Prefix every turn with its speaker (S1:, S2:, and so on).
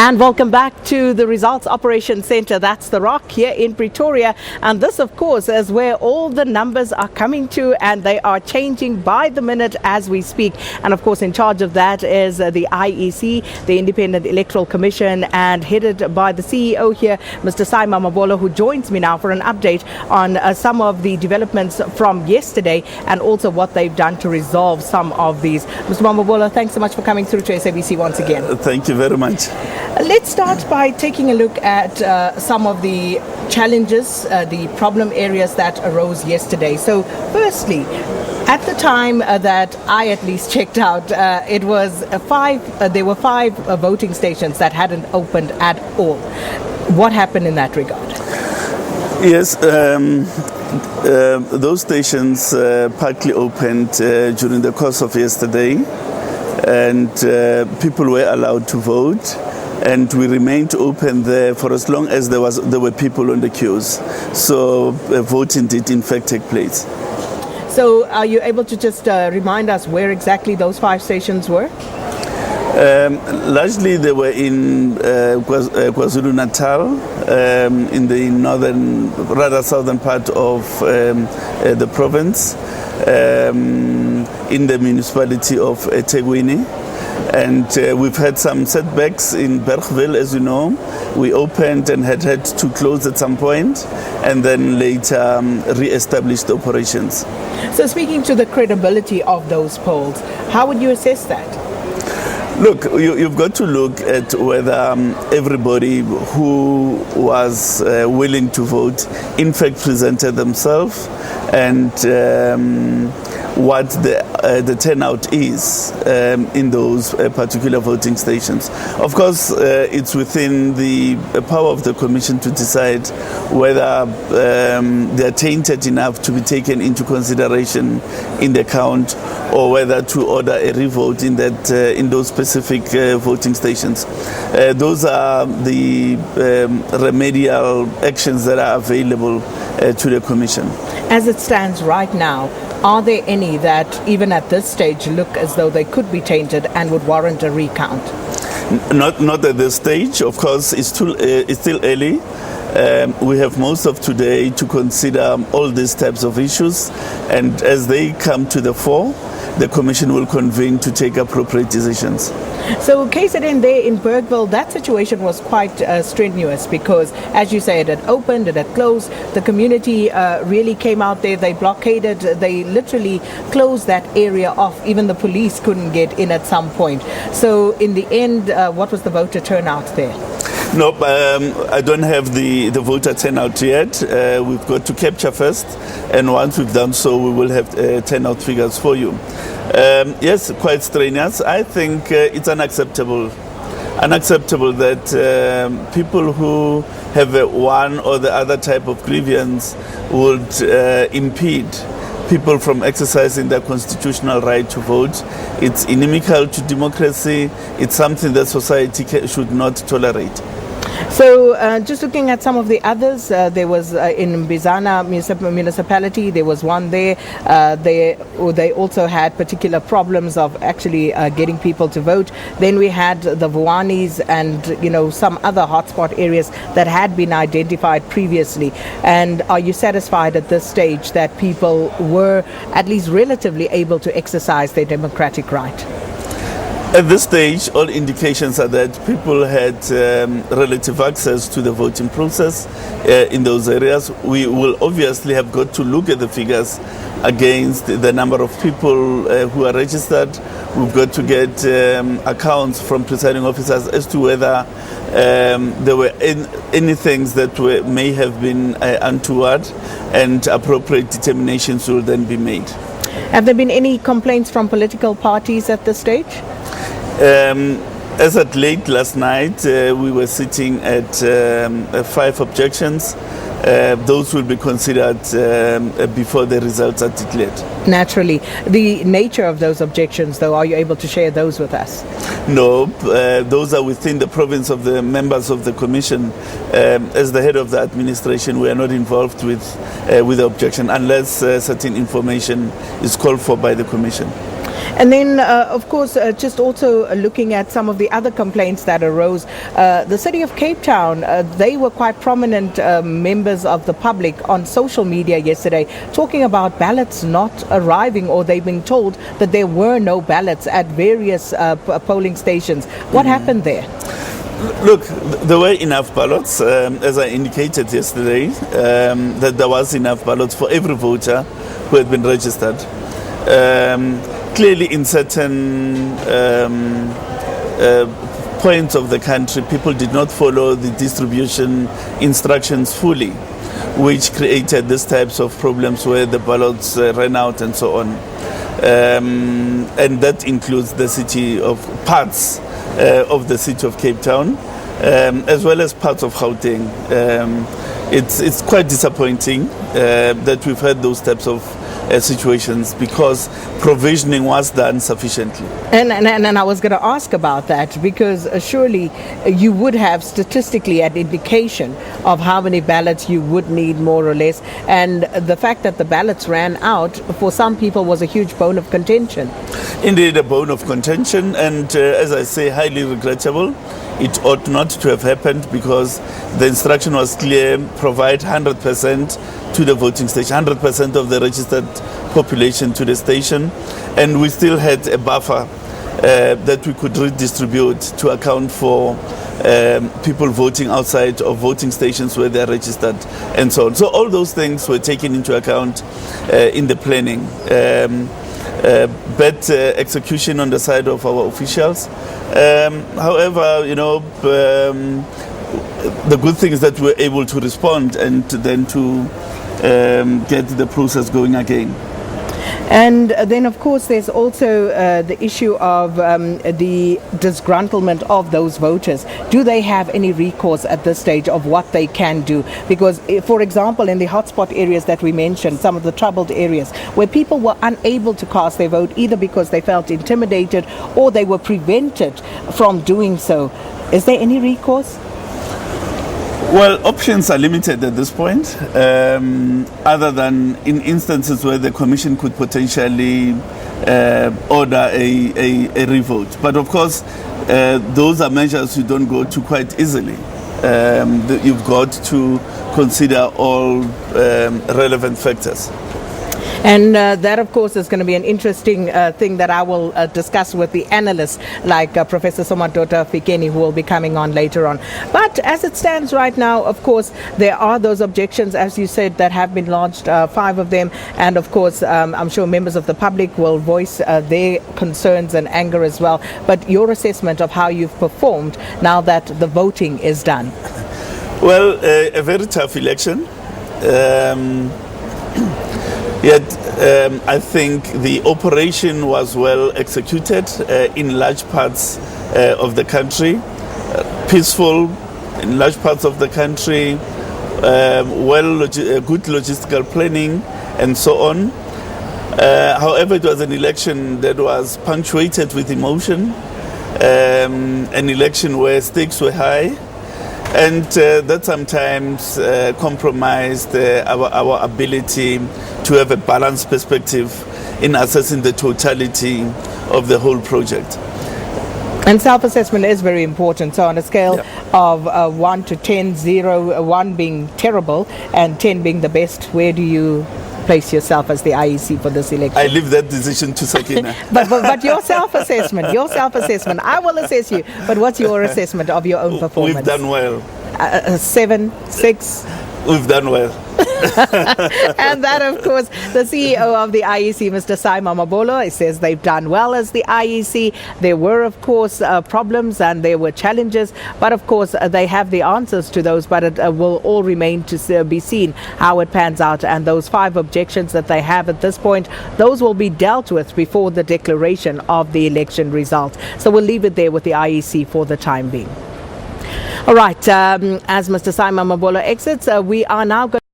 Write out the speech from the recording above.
S1: And welcome back to the Results Operations Centre. That's the Rock here in Pretoria. And this, of course, is where all the numbers are coming to, and they are changing by the minute as we speak. And of course, in charge of that is the IEC, the Independent Electoral Commission, and headed by the CEO here, Mr. Mamabolo, who joins me now for an update on some of the developments from yesterday and also what they've done to resolve some of these. Mr. Mamabolo, thanks so much for coming through to SABC once again.
S2: Thank you very much.
S1: Let's start by taking a look at some of the challenges, the problem areas that arose yesterday. So firstly, at the time that I at least checked out, there were five voting stations that hadn't opened at all. What happened in that regard?
S2: Yes, those stations partly opened during the course of yesterday, and people were allowed to vote. And we remained open there for as long as there were people on the queues. So voting did in fact take place.
S1: So are you able to just remind us where exactly those five stations were?
S2: Largely they were in KwaZulu-Natal, in the southern part of the province, in the municipality of eThekwini. And we've had some setbacks in Bergville, as you know. We opened and had to close at some point, and then later re-established operations.
S1: So speaking to the credibility of those polls, how would you assess that?
S2: Look, you've got to look at whether everybody who was willing to vote in fact presented themselves, and what the turnout is in those particular voting stations. Of course, it's within the power of the Commission to decide whether they're tainted enough to be taken into consideration in the count, or whether to order a revote in those specific voting stations. Those are the remedial actions that are available to the Commission.
S1: As it stands right now, are there any that, even at this stage, look as though they could be tainted and would warrant a recount?
S2: Not at this stage. Of course, it's still early. We have most of today to consider all these types of issues, and as they come to the fore, the Commission will convene to take appropriate decisions.
S1: So KZN there in Bergville, that situation was quite strenuous because, as you say, it had opened, it had closed. The community really came out there. They blockaded. They literally closed that area off. Even the police couldn't get in at some point. So in the end, what was the voter turnout there?
S2: No, I don't have the voter turnout yet. We've got to capture first, and once we've done so, we will have turnout figures for you. Yes, quite strenuous. I think it's unacceptable that people who have one or the other type of grievance would impede people from exercising their constitutional right to vote. It's inimical to democracy. It's something that society should not tolerate.
S1: So just looking at some of the others, there was in Bizana municipality, there was one there. They also had particular problems of actually getting people to vote. Then we had the Vuanis and some other hotspot areas that had been identified previously. And are you satisfied at this stage that people were at least relatively able to exercise their democratic right?
S2: At this stage, all indications are that people had relative access to the voting process in those areas. We will obviously have got to look at the figures against the number of people who are registered. We've got to get accounts from presiding officers as to whether there were any things that may have been untoward, and appropriate determinations will then be made.
S1: Have there been any complaints from political parties at this stage?
S2: As at late last night, we were sitting at 5 objections. Those will be considered before the results are declared.
S1: Naturally. The nature of those objections, though, are you able to share those with us?
S2: No, those are within the province of the members of the Commission. As the head of the administration, we are not involved with the objection unless certain information is called for by the Commission.
S1: And then, of course, just also looking at some of the other complaints that arose, the city of Cape Town, they were quite prominent members of the public on social media yesterday, talking about ballots not arriving, or they being told that there were no ballots at various polling stations. What happened there?
S2: Look, there were enough ballots, as I indicated yesterday, that there was enough ballots for every voter who had been registered. Clearly, in certain points of the country, people did not follow the distribution instructions fully, which created these types of problems where the ballots ran out and so on. And that includes the city of parts of the city of Cape Town, as well as parts of Gauteng. It's quite disappointing that we've had those types of situations, because provisioning was done sufficiently.
S1: And I was going to ask about that, because surely you would have statistically an indication of how many ballots you would need, more or less, and the fact that the ballots ran out for some people was a huge bone of contention.
S2: Indeed, a bone of contention, and as I say, highly regrettable. It ought not to have happened, because the instruction was clear: provide 100% to the voting station, 100% of the registered population to the station, and we still had a buffer that we could redistribute to account for people voting outside of voting stations where they are registered, and so on. So all those things were taken into account in the planning. Bad execution on the side of our officials. However, the good thing is that we're able to respond and then to get the process going again.
S1: And then, of course, there's also the issue of the disgruntlement of those voters. Do they have any recourse at this stage of what they can do? Because, for example, in the hotspot areas that we mentioned, some of the troubled areas where people were unable to cast their vote either because they felt intimidated or they were prevented from doing so, is there any recourse?
S2: Well, options are limited at this point, other than in instances where the Commission could potentially order a revote. But of course, those are measures you don't go to quite easily. You've got to consider all relevant factors.
S1: And that, of course, is going to be an interesting thing that I will discuss with the analysts like Professor Somadota Fikeni, who will be coming on later on. But as it stands right now, of course, there are those objections, as you said, that have been lodged, 5 of them. And, of course, I'm sure members of the public will voice their concerns and anger as well. But your assessment of how you've performed now that the voting is done?
S2: Well, a very tough election. Yet, I think the operation was well executed in large parts of the country, peaceful in large parts of the country, good logistical planning, and so on. However, it was an election that was punctuated with emotion, an election where stakes were high, and that sometimes compromised our ability to have a balanced perspective in assessing the totality of the whole project.
S1: And self-assessment is very important. So on a scale of 1 to 10, 0, 1 being terrible and 10 being the best, where do you place yourself as the IEC for this election?
S2: I leave that decision to Sakina.
S1: but your self-assessment, I will assess you. But what's your assessment of your own performance?
S2: We've done well.
S1: 7, 6?
S2: We've done well.
S1: And that, of course, the CEO of the IEC, Mr. Mamabolo, says they've done well as the IEC. There were, of course, problems and there were challenges, but of course they have the answers to those, but it will all remain to be seen how it pans out. And those 5 objections that they have at this point, those will be dealt with before the declaration of the election result. So we'll leave it there with the IEC for the time being. All right, as Mr. Mamabolo exits, we are now going